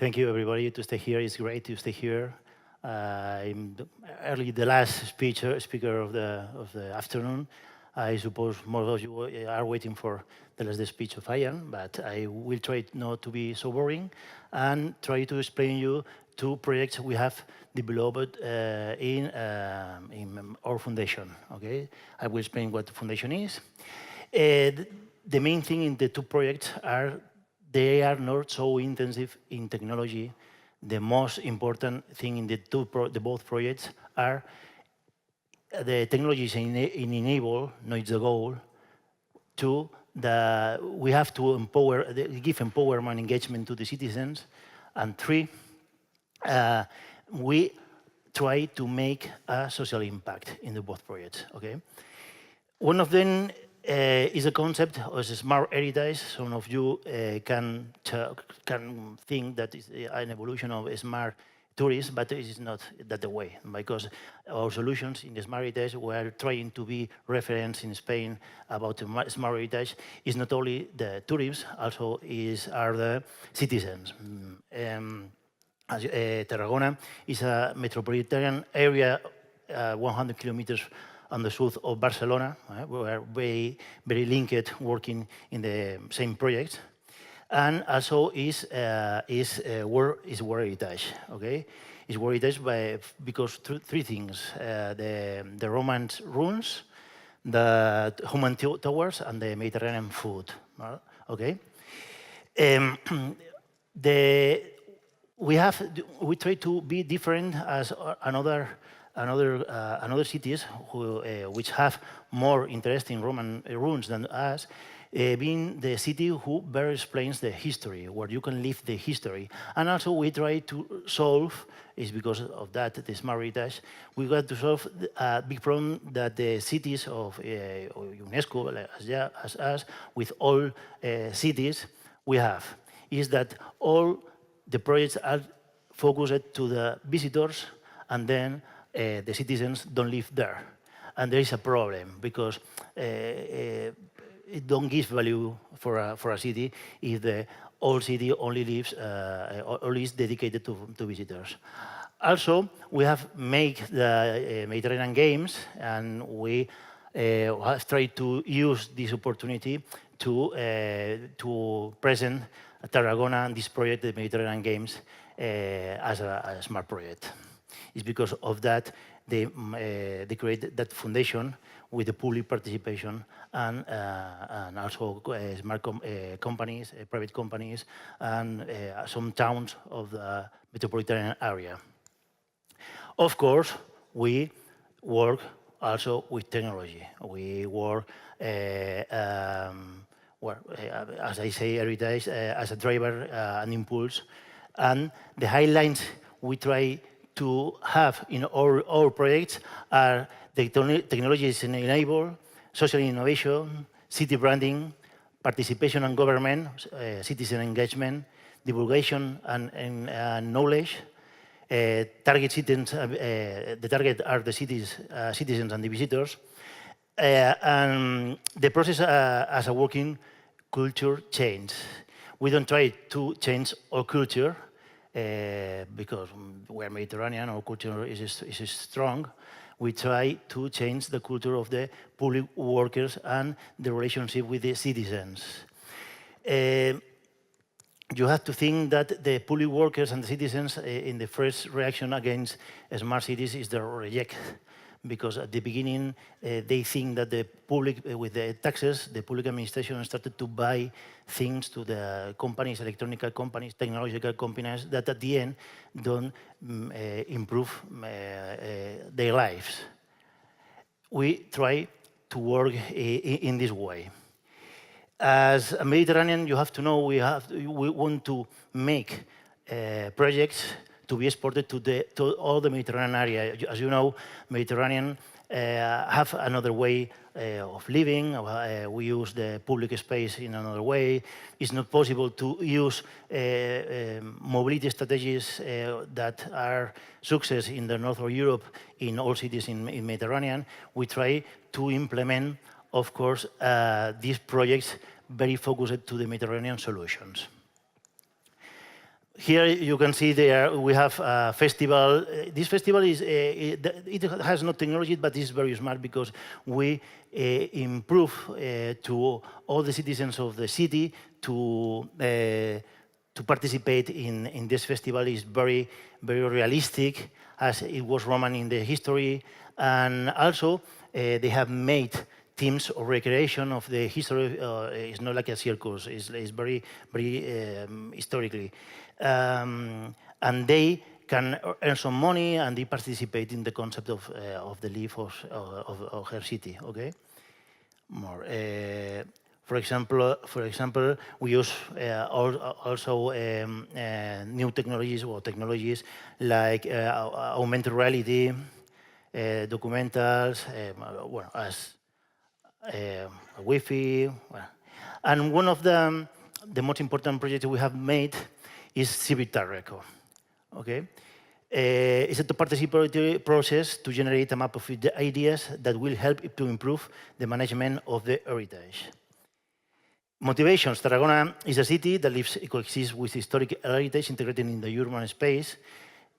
Thank you, everybody, to stay here. It's great to stay here. I'm early the last speaker of the afternoon. I suppose most of you are waiting for the last speech of Ian, but I will try not to be so boring and try to explain you two projects we have developed in our foundation. Okay, I will explain what the foundation is. The main thing in the two projects are they are not so intensive in technology. The most important thing in the both projects are the technologies in enable, not the goal. Two, we have to give empowerment engagement to the citizens. And three, we try to make a social impact in the both projects. Okay, one of them is a concept of smart heritage. Some of you can think that is an evolution of smart tourism, but it is not that the way, because our solutions in the smart heritage were trying to be reference in Spain about smart heritage is not only the tourists, also are the citizens. Tarragona is a metropolitan area, 100 kilometers on the south of Barcelona. We are very linked, working in the same project, and also is world heritage. Okay, is world heritage because three things: the Roman ruins, the human towers, and the Mediterranean food. Okay, we try to be different as another cities which have more interesting Roman ruins than us, being the city who better explains the history, where you can live the history. And also we try to solve, is because of that, the smart heritage, we got to solve a big problem that the cities of UNESCO, as us, with all cities we have, is that all the projects are focused to the visitors, and then the citizens don't live there. And there is a problem, because it don't give value for a city if the whole city only lives, only is dedicated to visitors. Also, we have made the Mediterranean Games, and we have tried to use this opportunity to present Tarragona and this project, the Mediterranean Games, as a smart project. It's because of that they created that foundation with the public participation and also smart companies, private companies, and some towns of the metropolitan area. Of course, we work also with technology. We work, as I say every day, as a driver, an impulse. And the highlights we try to have in our projects are the technologies enable, social innovation, city branding, participation and government, citizen engagement, divulgation and knowledge. Target citizens, the target are the citizens and the visitors. And the process as a working culture change. We don't try to change our culture, because we're Mediterranean, our culture is strong. We try to change the culture of the public workers and the relationship with the citizens. You have to think that the public workers and the citizens in the first reaction against smart cities is the reject. Because at the beginning, they think that the public, with the taxes, the public administration started to buy things to the companies, electronic companies, technological companies, that at the end don't improve their lives. We try to work in this way. As a Mediterranean, you have to know we want to make projects to be exported to all the Mediterranean area. As you know, Mediterranean have another way of living. We use the public space in another way. It's not possible to use mobility strategies that are success in the north of Europe in all cities in Mediterranean. We try to implement, of course, these projects very focused to the Mediterranean solutions. Here you can see there we have a festival. This festival is it has no technology, but it's very smart because we improve to all the citizens of the city to participate in this festival. Is very realistic as it was Roman in the history, and also they have made teams of recreation of the history. It's not like a circus. It's very historically, and they can earn some money and they participate in the concept of the life of her city. Okay, more. For example, we use also new technologies or technologies like augmented reality, documentals, well, as Wi-Fi. Well. And one of the most important projects we have made is Civic Tarreco. Okay? It's a participatory process to generate a map of the ideas that will help to improve the management of the heritage. Motivations. Tarragona is a city that coexists with historic heritage integrated in the urban space.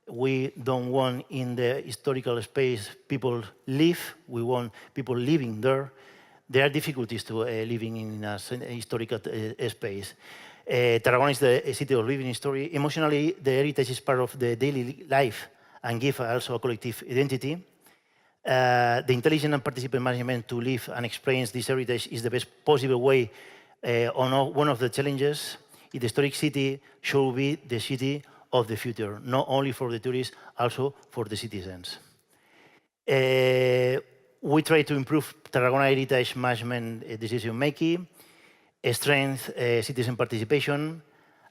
We don't want in the historical space people live. We want people living there. There are difficulties to living in a historical space. Tarragona is a city of living history. Emotionally, the heritage is part of the daily life and give also a collective identity. The intelligent and participant management to live and experience this heritage is the best possible way on one of the challenges. The historic city should be the city of the future, not only for the tourists, also for the citizens. We try to improve Tarragona heritage management decision making, strengthen citizen participation,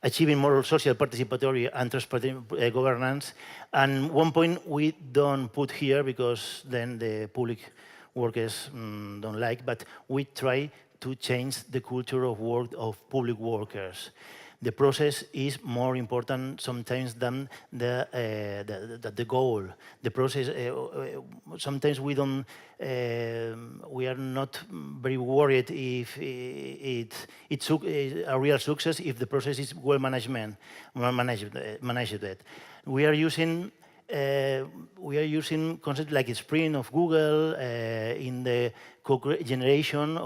achieving moral, social, participatory, and transparent governance. And one point we don't put here because then the public workers don't like, but we try to change the culture of work of public workers. The process is more important sometimes than the goal. The process, sometimes we don't, we are not very worried if it's a real success if the process is well managed. We are using concepts like Sprint of Google in the co-creation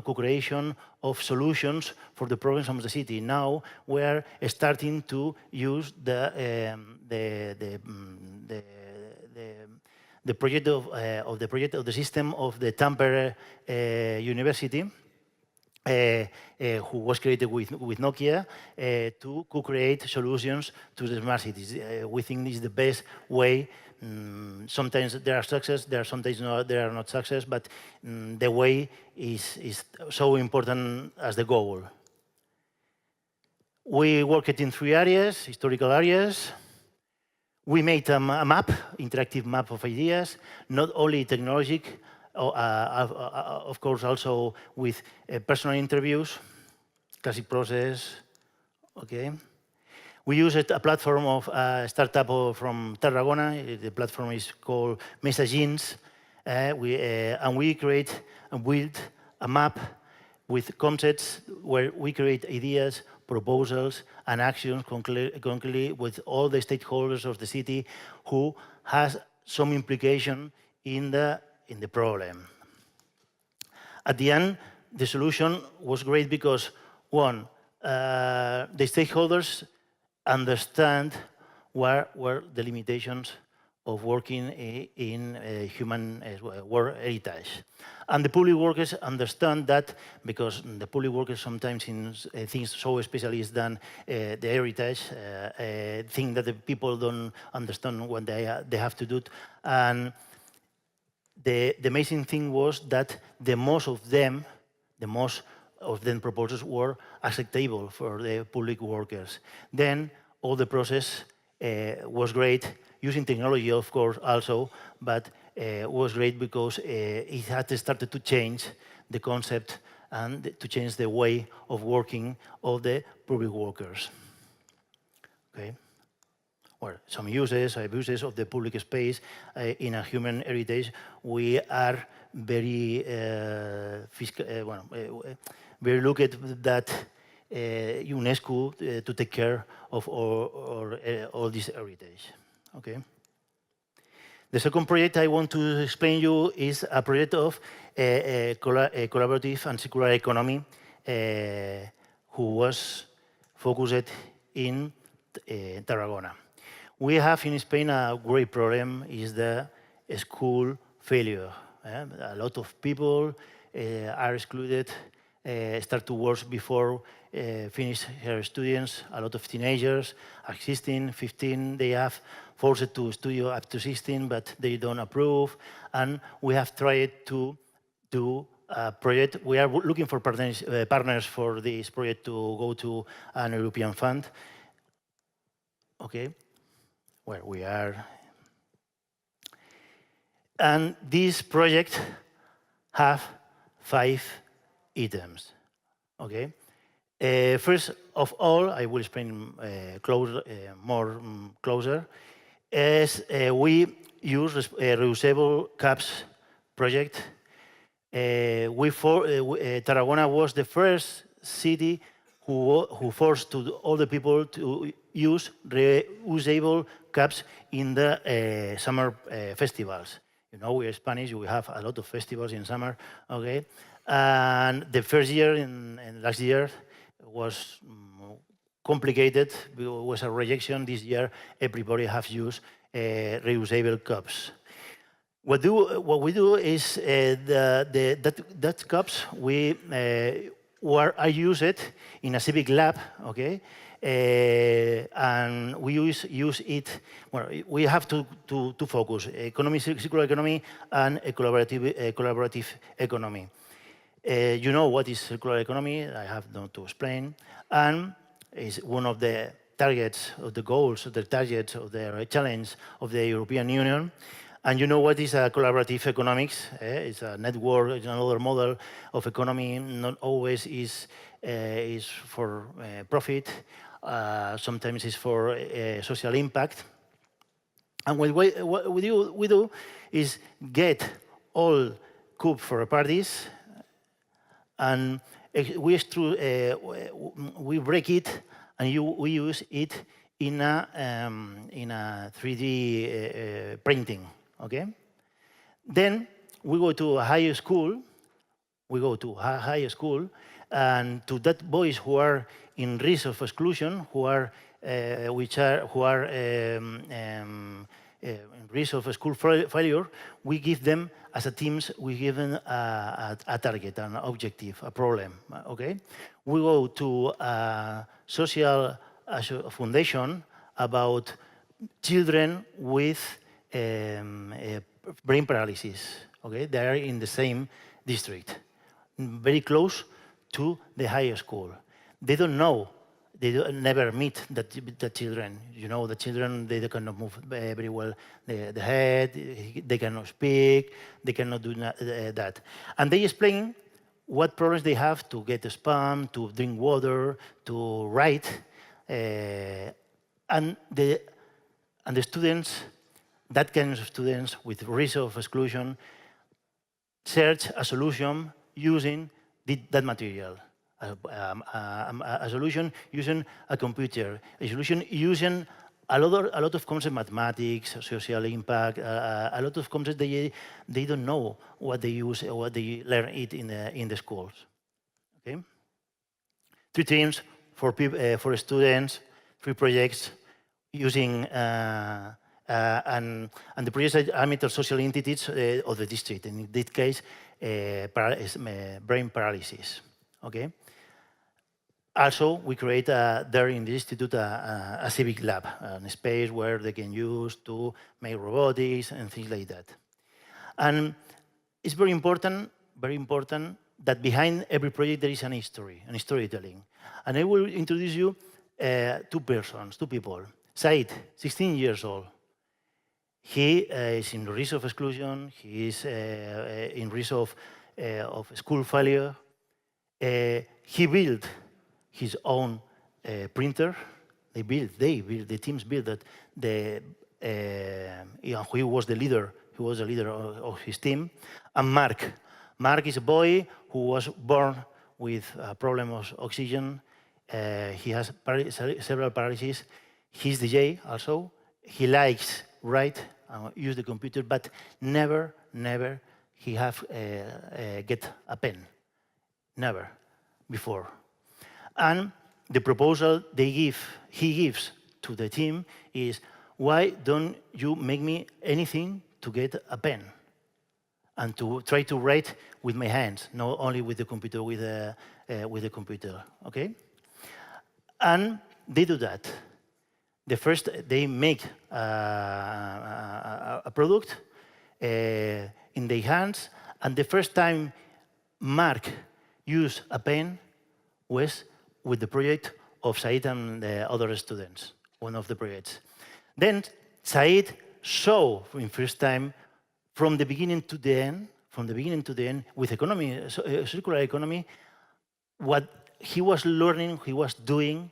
of solutions for the problems of the city. Now we are starting to use the project of the system of the Tampere University. Who was created with Nokia to co-create solutions to the smart cities. We think this is the best way. Sometimes there are success, sometimes there are not success, but the way is so important as the goal. We worked in 3 areas, historical areas. We made a map, interactive map of ideas, not only technological, of course, also with personal interviews, classic process. Okay. We used a platform of a startup from Tarragona. The platform is called Messagines. And we create and build a map with concepts where we create ideas, proposals, and actions concretely with all the stakeholders of the city who has some implication in the problem. At the end, the solution was great because, one, the stakeholders understand where were the limitations of working in human work heritage. And the public workers understand that because the public workers sometimes in things so specialist than the heritage, think that the people don't understand what they have to do. And the amazing thing was that the most of them proposals were acceptable for the public workers. Then all the process was great, using technology, of course, also, but was great because it had started to change the concept and to change the way of working of the public workers. Okay. Well, some uses, abuses of the public space in a human heritage. We are very very looked at that UNESCO to take care of all this heritage. Okay. The second project I want to explain you is a project of a collaborative and circular economy who was focused in Tarragona. We have in Spain a great problem is the school failure. A lot of people are excluded, start to work before finish her students. A lot of teenagers are 16, 15, they have forced to study up to 16, but they don't approve. And we have tried to do a project. We are looking for partners for this project to go to an European fund. Okay, where we are. And this project have 5 items. Okay. First of all, I will explain closer. As we use reusable cups project, Tarragona was the first city who forced all the people to use reusable cups in the summer festivals. You know, we're Spanish, we have a lot of festivals in summer, okay? And the first year, and last year, was complicated, it was a rejection. This year, everybody has used reusable cups. What we do is that cups are used in a civic lab, okay? And we use it. Well, we have to focus economy, circular economy, and a collaborative economy. You know what is circular economy? I have not to explain, and is one of the targets, of the goals, of the targets of the challenge of the European Union. And you know what is a collaborative economics? It's a network, it's another model of economy, not always is for profit, sometimes it's for social impact. And what we do is get all cup for parties, and we break it, and we use it in a 3D printing. Okay. Then we go to a high school. And to that boys who are in risk of exclusion, who are in risk of school failure, we give them as a teams. We give them a target, an objective, a problem. Okay. We go to a social foundation about children with brain paralysis. Okay, they are in the same district, very close to the high school. They don't know, never meet the children. You know, the children, they cannot move very well the head, they cannot speak, they cannot do that. And they explain what problems they have to get spam, to drink water, to write, and the students, that kind of students with risk of exclusion, search a solution using that material, a solution using a computer, a solution using a lot of concepts, mathematics, social impact, a lot of concepts they don't know what they use or what they learn it in the schools. Okay, 3 teams for students, 3 projects using. And the projects are made of social entities of the district, and in this case, brain paralysis. Okay. Also, we create there in the institute a civic lab, a space where they can use to make robotics and things like that. And it's very important that behind every project there is an history, an storytelling. And I will introduce you 2 people. Said, 16 years old. He is in risk of exclusion. He is in risk of school failure. He built his own printer. The teams built that. He was the leader. He was the leader of his team. And Mark is a boy who was born with a problem of oxygen. He has several paralyses. He's DJ also. He likes write, use the computer, but never he have get a pen. Never before. And the proposal he gives to the team is, why don't you make me anything to get a pen? And to try to write with my hands, not only with the computer, with the computer, okay? And they do that. The first, they make a product in their hands, and the first time Mark used a pen was with the project of Said and the other students, one of the projects. Then Said saw in first time from the beginning to the end, with economy, circular economy, what he was learning, he was doing,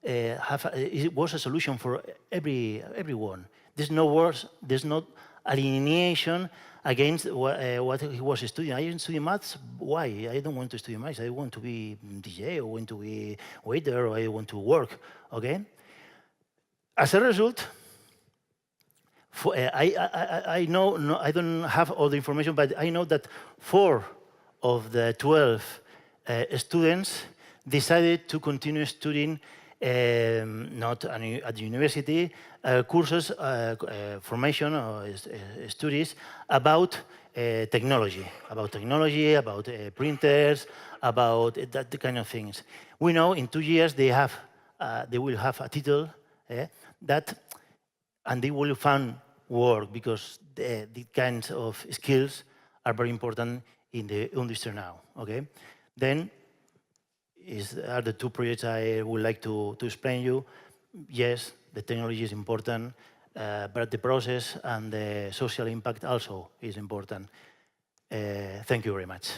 it was a solution for everyone. There's no words, there's no alienation against what he was studying. I didn't study maths. Why? I don't want to study maths. I want to be DJ, or want to be waiter, or I want to work. Okay. As a result, I know, no, I don't have all the information, but I know that 4 of the 12 students decided to continue studying, not at the university, courses, formation or studies about technology, about printers, about that kind of things. We know in 2 years they will have a title that, and they will find work, because the kinds of skills are very important in the industry now. Okay, then are the 2 projects I would like to explain you. Yes, the technology is important, but the process and the social impact also is important. Thank you very much.